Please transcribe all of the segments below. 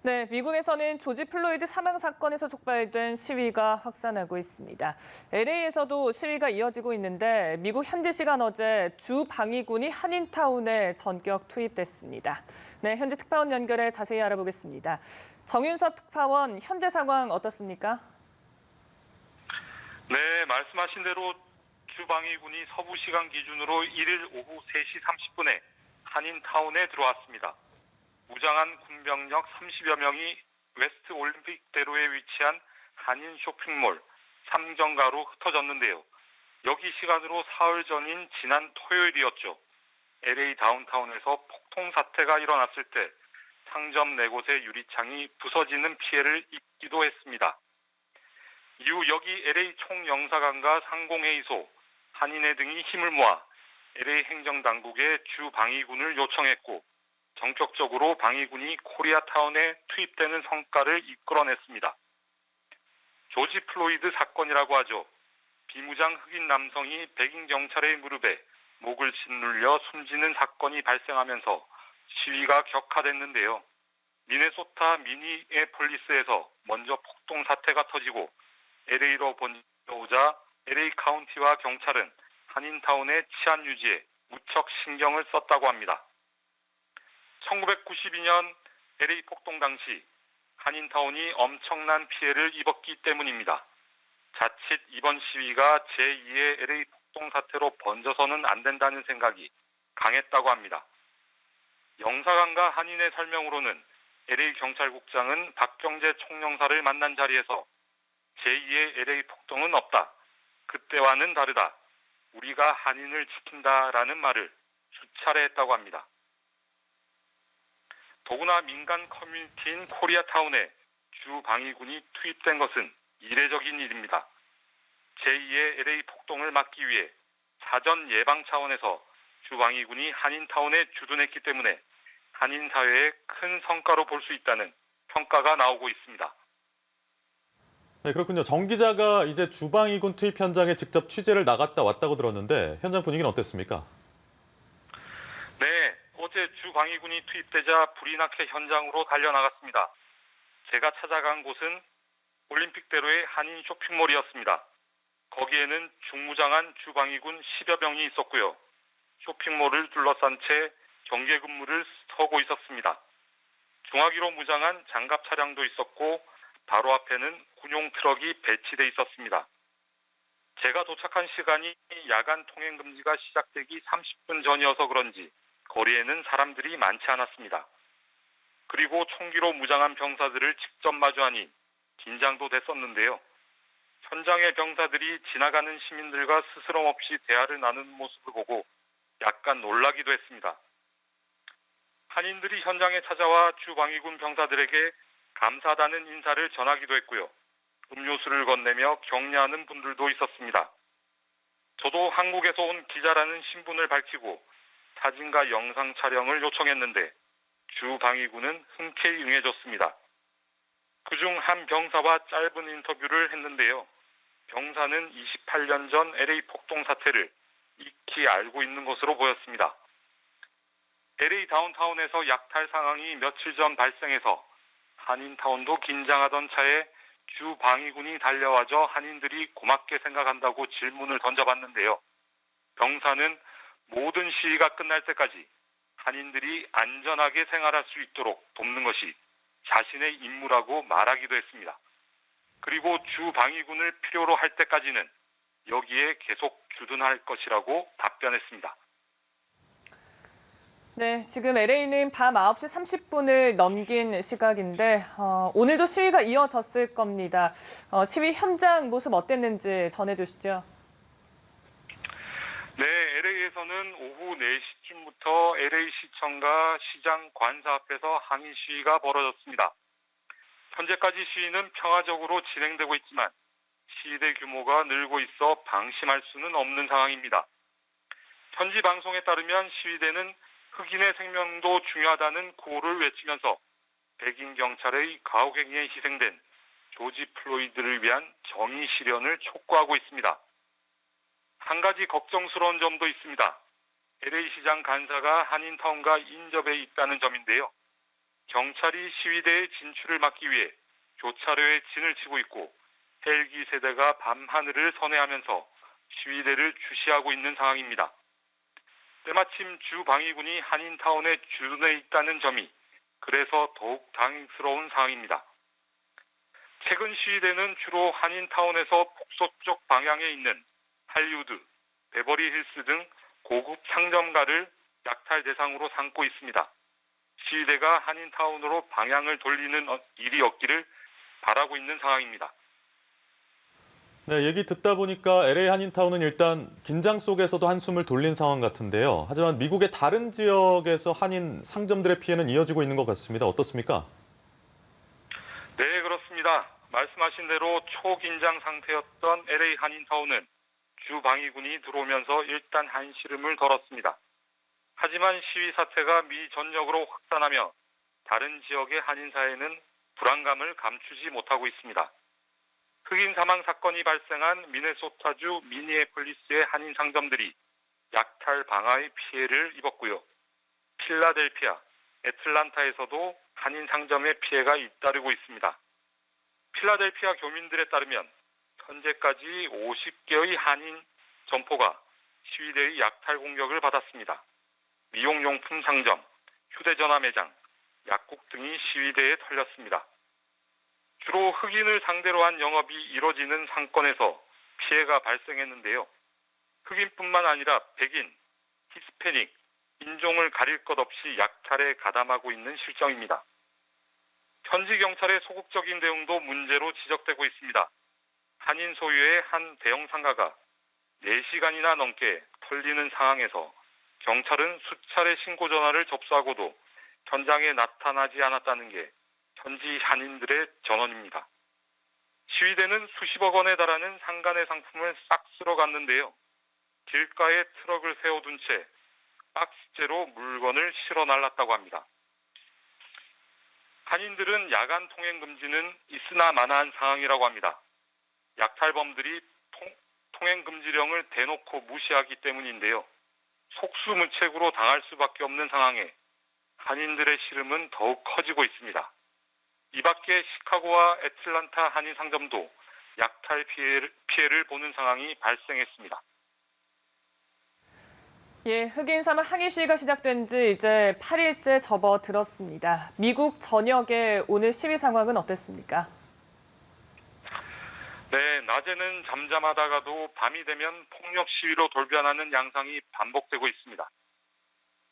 네, 미국에서는 조지 플로이드 사망 사건에서 촉발된 시위가 확산하고 있습니다. LA에서도 시위가 이어지고 있는데 미국 현지 시간 어제 주 방위군이 한인타운에 전격 투입됐습니다. 네, 현지 특파원 연결해 자세히 알아보겠습니다. 정윤섭 특파원, 현재 상황 어떻습니까? 네, 말씀하신 대로 주방위군이 서부 시간 기준으로 1일 오후 3시 30분에 한인타운에 들어왔습니다. 무장한 군병력 30여 명이 웨스트 올림픽대로에 위치한 한인 쇼핑몰 삼정가로 흩어졌는데요. 여기 시간으로 사흘 전인 지난 토요일이었죠. LA 다운타운에서 폭통 사태가 일어났을 때 상점 4곳의 유리창이 부서지는 피해를 입기도 했습니다. 이후 여기 LA 총영사관과 상공회의소, 한인회 등이 힘을 모아 LA 행정당국에 주 방위군을 요청했고 전격적으로 방위군이 코리아타운에 투입되는 성과를 이끌어냈습니다. 조지 플로이드 사건이라고 하죠. 비무장 흑인 남성이 백인 경찰의 무릎에 목을 짓눌려 숨지는 사건이 발생하면서 시위가 격화됐는데요. 미네소타 미니애폴리스에서 먼저 폭동 사태가 터지고 LA로 번져오자 LA 카운티와 경찰은 한인타운의 치안 유지에 무척 신경을 썼다고 합니다. 1992년 LA 폭동 당시 한인타운이 엄청난 피해를 입었기 때문입니다. 자칫 이번 시위가 제2의 LA 폭동 사태로 번져서는 안 된다는 생각이 강했다고 합니다. 영사관과 한인의 설명으로는 LA 경찰국장은 박경재 총영사를 만난 자리에서 제2의 LA 폭동은 없다. 그때와는 다르다. 우리가 한인을 지킨다라는 말을 수차례 했다고 합니다. 더구나 민간 커뮤니티인 코리아타운에 주 방위군이 투입된 것은 이례적인 일입니다. 제2의 LA 폭동을 막기 위해 사전 예방 차원에서 주 방위군이 한인타운에 주둔했기 때문에 한인 사회의 큰 성과로 볼 수 있다는 평가가 나오고 있습니다. 네, 그렇군요. 정 기자가 이제 주방위군 투입 현장에 직접 취재를 나갔다 왔다고 들었는데 현장 분위기는 어땠습니까? 네, 어제 주방위군이 투입되자 불이 나게 현장으로 달려나갔습니다. 제가 찾아간 곳은 올림픽대로의 한인 쇼핑몰이었습니다. 거기에는 중무장한 주방위군 10여 명이 있었고요. 쇼핑몰을 둘러싼 채 경계 근무를 서고 있었습니다. 중화기로 무장한 장갑 차량도 있었고 바로 앞에는 군용 트럭이 배치돼 있었습니다. 제가 도착한 시간이 야간 통행 금지가 시작되기 30분 전이어서 그런지 거리에는 사람들이 많지 않았습니다. 그리고 총기로 무장한 병사들을 직접 마주하니 긴장도 됐었는데요. 현장의 병사들이 지나가는 시민들과 스스럼 없이 대화를 나누는 모습을 보고 약간 놀라기도 했습니다. 한인들이 현장에 찾아와 주방위군 병사들에게 감사하다는 인사를 전하기도 했고요. 음료수를 건네며 격려하는 분들도 있었습니다. 저도 한국에서 온 기자라는 신분을 밝히고 사진과 영상 촬영을 요청했는데 주방위군은 흔쾌히 응해줬습니다. 그중 한 병사와 짧은 인터뷰를 했는데요. 병사는 28년 전 LA 폭동 사태를 익히 알고 있는 것으로 보였습니다. LA 다운타운에서 약탈 상황이 며칠 전 발생해서 한인타운도 긴장하던 차에 주방위군이 달려와줘 한인들이 고맙게 생각한다고 질문을 던져봤는데요. 병사는 모든 시위가 끝날 때까지 한인들이 안전하게 생활할 수 있도록 돕는 것이 자신의 임무라고 말하기도 했습니다. 그리고 주방위군을 필요로 할 때까지는 여기에 계속 주둔할 것이라고 답변했습니다. 네, 지금 LA는 밤 9시 30분을 넘긴 시각인데 오늘도 시위가 이어졌을 겁니다. 시위 현장 모습 어땠는지 전해주시죠. 네, LA에서는 오후 4시쯤부터 LA시청과 시장 관사 앞에서 항의 시위가 벌어졌습니다. 현재까지 시위는 평화적으로 진행되고 있지만 시위대 규모가 늘고 있어 방심할 수는 없는 상황입니다. 현지 방송에 따르면 시위대는 흑인의 생명도 중요하다는 구호를 외치면서 백인 경찰의 가혹행위에 희생된 조지 플로이드를 위한 정의 실현을 촉구하고 있습니다. 한 가지 걱정스러운 점도 있습니다. LA 시장 간사가 한인타운과 인접해 있다는 점인데요. 경찰이 시위대의 진출을 막기 위해 교차로에 진을 치고 있고 헬기 세대가 밤하늘을 선회하면서 시위대를 주시하고 있는 상황입니다. 때마침 주방위군이 한인타운에 주둔해 있다는 점이 그래서 더욱 당황스러운 상황입니다. 최근 시위대는 주로 한인타운에서 북서쪽 방향에 있는 할리우드, 베버리힐스 등 고급 상점가를 약탈 대상으로 삼고 있습니다. 시위대가 한인타운으로 방향을 돌리는 일이 없기를 바라고 있는 상황입니다. 네, 얘기 듣다 보니까 LA 한인타운은 일단 긴장 속에서도 한숨을 돌린 상황 같은데요. 하지만 미국의 다른 지역에서 한인 상점들의 피해는 이어지고 있는 것 같습니다. 어떻습니까? 네, 그렇습니다. 말씀하신 대로 초긴장 상태였던 LA 한인타운은 주방위군이 들어오면서 일단 한시름을 덜었습니다. 하지만 시위 사태가 미 전역으로 확산하며 다른 지역의 한인사회는 불안감을 감추지 못하고 있습니다. 흑인 사망 사건이 발생한 미네소타주 미니애폴리스의 한인 상점들이 약탈 방화의 피해를 입었고요. 필라델피아, 애틀란타에서도 한인 상점의 피해가 잇따르고 있습니다. 필라델피아 교민들에 따르면 현재까지 50개의 한인 점포가 시위대의 약탈 공격을 받았습니다. 미용용품 상점, 휴대전화 매장, 약국 등이 시위대에 털렸습니다. 주로 흑인을 상대로 한 영업이 이뤄지는 상권에서 피해가 발생했는데요. 흑인뿐만 아니라 백인, 히스패닉, 인종을 가릴 것 없이 약탈에 가담하고 있는 실정입니다. 현지 경찰의 소극적인 대응도 문제로 지적되고 있습니다. 한인 소유의 한 대형 상가가 4시간이나 넘게 털리는 상황에서 경찰은 수차례 신고 전화를 접수하고도 현장에 나타나지 않았다는 게 현지 한인들의 전원입니다. 시위대는 수십억 원에 달하는 상간의 상품을 싹 쓸어갔는데요. 길가에 트럭을 세워둔 채 박스째로 물건을 실어 날랐다고 합니다. 한인들은 야간 통행 금지는 있으나 마나한 상황이라고 합니다. 약탈범들이 통행 금지령을 대놓고 무시하기 때문인데요. 속수무책으로 당할 수밖에 없는 상황에 한인들의 시름은 더욱 커지고 있습니다. 이 밖에 시카고와 애틀란타 한인 상점도 약탈 피해를 보는 상황이 발생했습니다. 예, 흑인 사망 항의 시위가 시작된 지 이제 8일째 접어들었습니다. 미국 전역의 오늘 시위 상황은 어땠습니까? 네, 낮에는 잠잠하다가도 밤이 되면 폭력 시위로 돌변하는 양상이 반복되고 있습니다.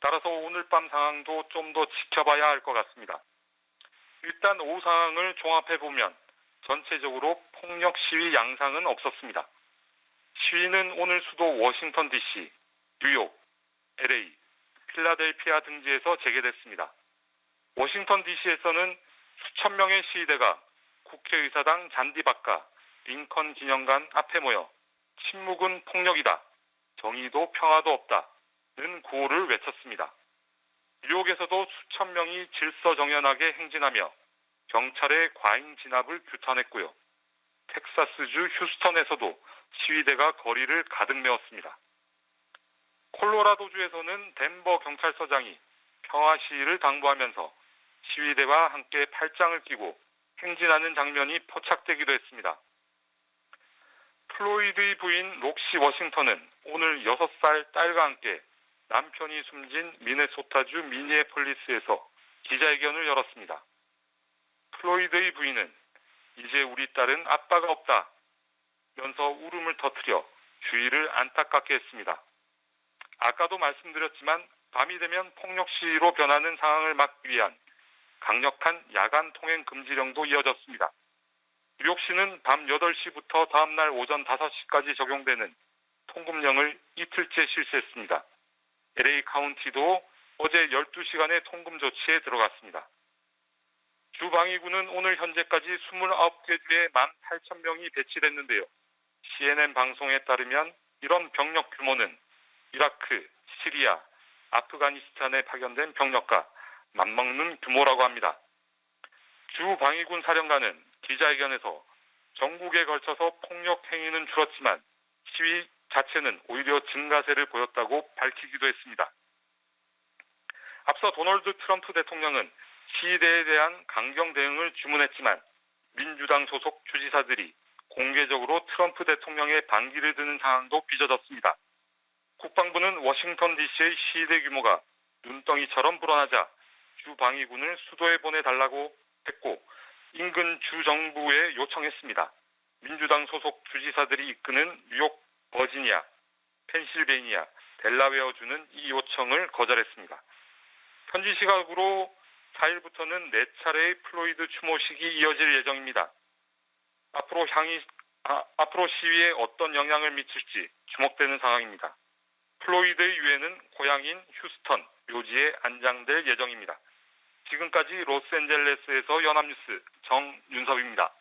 따라서 오늘 밤 상황도 좀 더 지켜봐야 할 것 같습니다. 일단 오후 상황을 종합해보면 전체적으로 폭력 시위 양상은 없었습니다. 시위는 오늘 수도 워싱턴 DC, 뉴욕, LA, 필라델피아 등지에서 재개됐습니다. 워싱턴 DC에서는 수천 명의 시위대가 국회의사당 잔디밭과 링컨 기념관 앞에 모여 침묵은 폭력이다, 정의도 평화도 없다는 구호를 외쳤습니다. 뉴욕에서도 수천 명이 질서정연하게 행진하며 경찰의 과잉 진압을 규탄했고요. 텍사스주 휴스턴에서도 시위대가 거리를 가득 메웠습니다. 콜로라도주에서는 덴버 경찰서장이 평화 시위를 당부하면서 시위대와 함께 팔짱을 끼고 행진하는 장면이 포착되기도 했습니다. 플로이드의 부인 록시 워싱턴은 오늘 6살 딸과 함께 남편이 숨진 미네소타주 미니애폴리스에서 기자회견을 열었습니다. 플로이드의 부인은 이제 우리 딸은 아빠가 없다 면서 울음을 터뜨려 주위를 안타깝게 했습니다. 아까도 말씀드렸지만 밤이 되면 폭력 시위로 변하는 상황을 막기 위한 강력한 야간 통행 금지령도 이어졌습니다. 뉴욕시는 밤 8시부터 다음날 오전 5시까지 적용되는 통금령을 이틀째 실시했습니다. LA 카운티도 어제 12시간의 통금 조치에 들어갔습니다. 주방위군은 오늘 현재까지 29개 주에 18,000명이 배치됐는데요. CNN 방송에 따르면 이런 병력 규모는 이라크, 시리아, 아프가니스탄에 파견된 병력과 맞먹는 규모라고 합니다. 주방위군 사령관은 기자회견에서 전국에 걸쳐서 폭력 행위는 줄었지만 시위 자체는 오히려 증가세를 보였다고 밝히기도 했습니다. 앞서 도널드 트럼프 대통령은 시위대에 대한 강경 대응을 주문했지만 민주당 소속 주지사들이 공개적으로 트럼프 대통령의 반기를 드는 상황도 빚어졌습니다. 국방부는 워싱턴 DC의 시위대 규모가 눈덩이처럼 불어나자 주 방위군을 수도에 보내달라고 했고 인근 주 정부에 요청했습니다. 민주당 소속 주지사들이 이끄는 뉴욕, 버지니아, 펜실베이니아, 델라웨어주는 이 요청을 거절했습니다. 현지 시각으로 4일부터는 4차례의 플로이드 추모식이 이어질 예정입니다. 앞으로 시위에 어떤 영향을 미칠지 주목되는 상황입니다. 플로이드의 유해는 고향인 휴스턴 묘지에 안장될 예정입니다. 지금까지 로스앤젤레스에서 연합뉴스 정윤섭입니다.